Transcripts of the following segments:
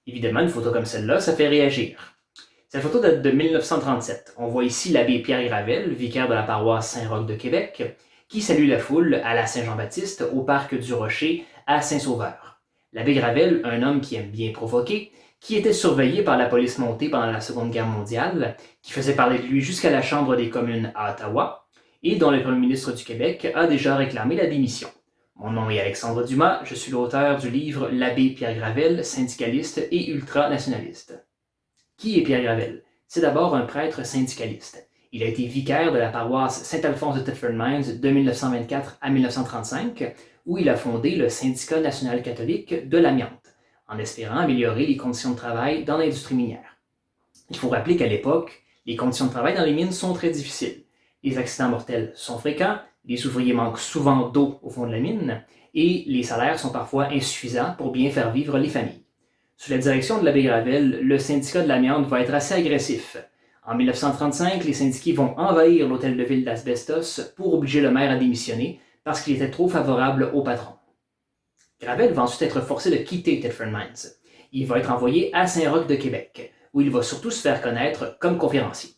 Évidemment, une photo comme celle-là, ça fait réagir. Cette photo date de 1937. On voit ici l'abbé Pierre Gravel, vicaire de la paroisse Saint-Roch de Québec, qui salue la foule à la Saint-Jean-Baptiste au parc du Rocher à Saint-Sauveur. L'abbé Gravel, un homme qui aime bien provoquer, qui était surveillé par la police montée pendant la Seconde Guerre mondiale, qui faisait parler de lui jusqu'à la Chambre des communes à Ottawa, et dont le premier ministre du Québec a déjà réclamé la démission. Mon nom est Alexandre Dumas, je suis l'auteur du livre L'abbé Pierre Gravel, syndicaliste et ultranationaliste. Qui est Pierre Gravel? C'est d'abord un prêtre syndicaliste. Il a été vicaire de la paroisse Saint-Alphonse de Thetford Mines de 1924 à 1935, où il a fondé le Syndicat national catholique de l'amiante, en espérant améliorer les conditions de travail dans l'industrie minière. Il faut rappeler qu'à l'époque, les conditions de travail dans les mines sont très difficiles. Les accidents mortels sont fréquents, les ouvriers manquent souvent d'eau au fond de la mine, et les salaires sont parfois insuffisants pour bien faire vivre les familles. Sous la direction de l'abbé Gravel, le syndicat de l'amiante va être assez agressif. En 1935, les syndiqués vont envahir l'hôtel de ville d'Asbestos pour obliger le maire à démissionner parce qu'il était trop favorable au patron. Gravel va ensuite être forcé de quitter Thetford Mines. Il va être envoyé à Saint-Roch de Québec, où il va surtout se faire connaître comme conférencier.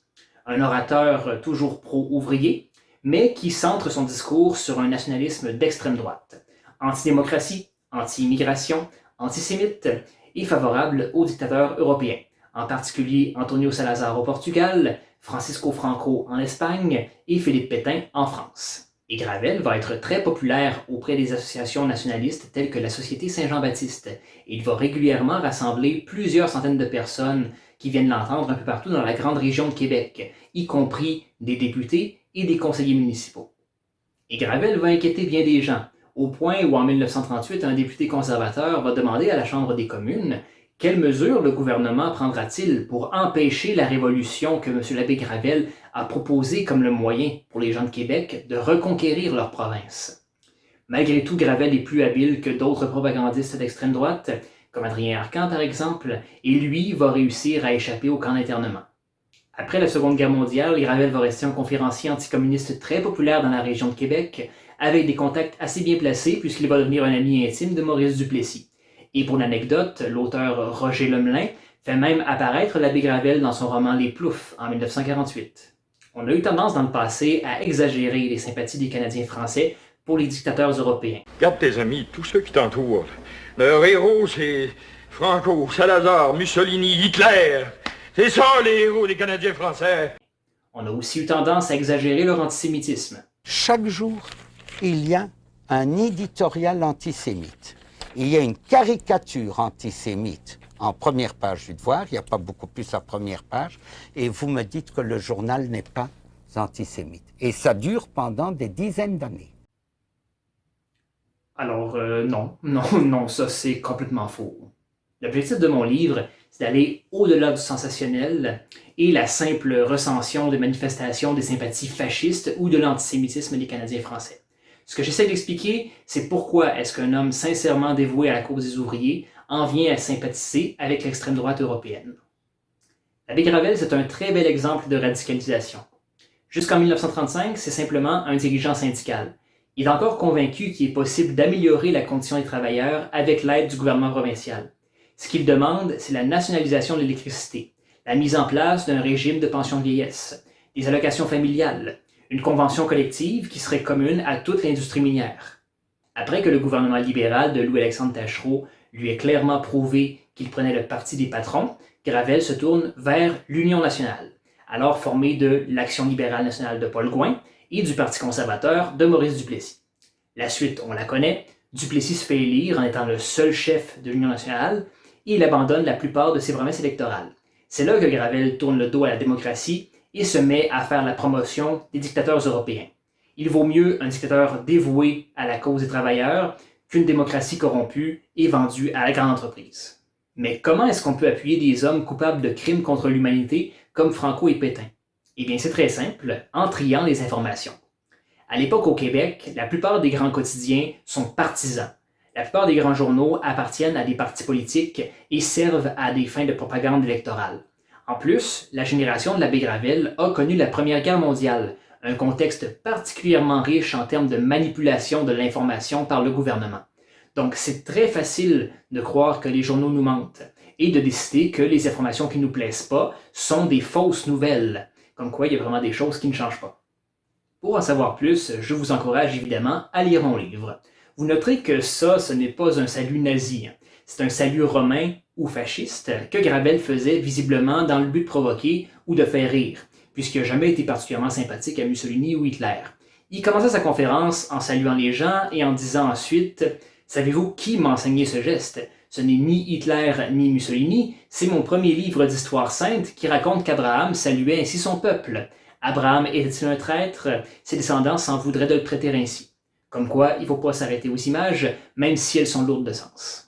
Un orateur toujours pro-ouvrier, mais qui centre son discours sur un nationalisme d'extrême droite, anti-démocratie, anti-immigration, antisémite et favorable aux dictateurs européens, en particulier Antonio Salazar au Portugal, Francisco Franco en Espagne et Philippe Pétain en France. Et Gravel va être très populaire auprès des associations nationalistes telles que la Société Saint-Jean-Baptiste. Et il va régulièrement rassembler plusieurs centaines de personnes qui viennent l'entendre un peu partout dans la grande région de Québec, y compris des députés et des conseillers municipaux. Et Gravel va inquiéter bien des gens, au point où en 1938, un député conservateur va demander à la Chambre des communes quelles mesures le gouvernement prendra-t-il pour empêcher la révolution que M. l'abbé Gravel a proposée comme le moyen pour les gens de Québec de reconquérir leur province. Malgré tout, Gravel est plus habile que d'autres propagandistes d'extrême droite, comme Adrien Arcan par exemple, et lui va réussir à échapper au camp d'internement. Après la Seconde Guerre mondiale, Gravel va rester un conférencier anticommuniste très populaire dans la région de Québec, avec des contacts assez bien placés puisqu'il va devenir un ami intime de Maurice Duplessis. Et pour l'anecdote, l'auteur Roger Lemelin fait même apparaître l'abbé Gravel dans son roman Les Ploufs en 1948. On a eu tendance dans le passé à exagérer les sympathies des Canadiens français pour les dictateurs européens. Garde tes amis, tous ceux qui t'entourent. Leur héros, c'est Franco, Salazar, Mussolini, Hitler. C'est ça, les héros des Canadiens français. On a aussi eu tendance à exagérer leur antisémitisme. Chaque jour, il y a un éditorial antisémite. Il y a une caricature antisémite en première page du Devoir, il n'y a pas beaucoup plus à première page, et vous me dites que le journal n'est pas antisémite. Et ça dure pendant des dizaines d'années. Alors, non, ça c'est complètement faux. L'objectif de mon livre, c'est d'aller au-delà du sensationnel et la simple recension de manifestations des sympathies fascistes ou de l'antisémitisme des Canadiens français. Ce que j'essaie d'expliquer, c'est pourquoi est-ce qu'un homme sincèrement dévoué à la cause des ouvriers en vient à sympathiser avec l'extrême droite européenne. L'abbé Gravel, c'est un très bel exemple de radicalisation. Jusqu'en 1935, c'est simplement un dirigeant syndical. Il est encore convaincu qu'il est possible d'améliorer la condition des travailleurs avec l'aide du gouvernement provincial. Ce qu'il demande, c'est la nationalisation de l'électricité, la mise en place d'un régime de pension de vieillesse, des allocations familiales, une convention collective qui serait commune à toute l'industrie minière. Après que le gouvernement libéral de Louis-Alexandre Taschereau lui ait clairement prouvé qu'il prenait le parti des patrons, Gravel se tourne vers l'Union nationale, alors formée de l'Action libérale nationale de Paul Gouin et du Parti conservateur de Maurice Duplessis. La suite, on la connaît, Duplessis se fait élire en étant le seul chef de l'Union nationale et il abandonne la plupart de ses promesses électorales. C'est là que Gravel tourne le dos à la démocratie et se met à faire la promotion des dictateurs européens. Il vaut mieux un dictateur dévoué à la cause des travailleurs qu'une démocratie corrompue et vendue à la grande entreprise. Mais comment est-ce qu'on peut appuyer des hommes coupables de crimes contre l'humanité comme Franco et Pétain? Eh bien, c'est très simple, en triant les informations. À l'époque au Québec, la plupart des grands quotidiens sont partisans. La plupart des grands journaux appartiennent à des partis politiques et servent à des fins de propagande électorale. En plus, la génération de l'abbé Gravel a connu la Première Guerre mondiale, un contexte particulièrement riche en termes de manipulation de l'information par le gouvernement. Donc c'est très facile de croire que les journaux nous mentent. et de décider que les informations qui ne nous plaisent pas sont des fausses nouvelles, comme quoi il y a vraiment des choses qui ne changent pas. Pour en savoir plus, je vous encourage évidemment à lire mon livre. Vous noterez que ça, ce n'est pas un salut nazi, c'est un salut romain ou fasciste que Gravel faisait visiblement dans le but de provoquer ou de faire rire, puisqu'il n'a jamais été particulièrement sympathique à Mussolini ou Hitler. Il commençait sa conférence en saluant les gens et en disant ensuite « Savez-vous qui m'a enseigné ce geste? Ce n'est ni Hitler ni Mussolini, c'est mon premier livre d'histoire sainte qui raconte qu'Abraham saluait ainsi son peuple. Abraham était-il un traître? Ses descendants s'en voudraient de le traiter ainsi. » Comme quoi, il ne faut pas s'arrêter aux images, même si elles sont lourdes de sens.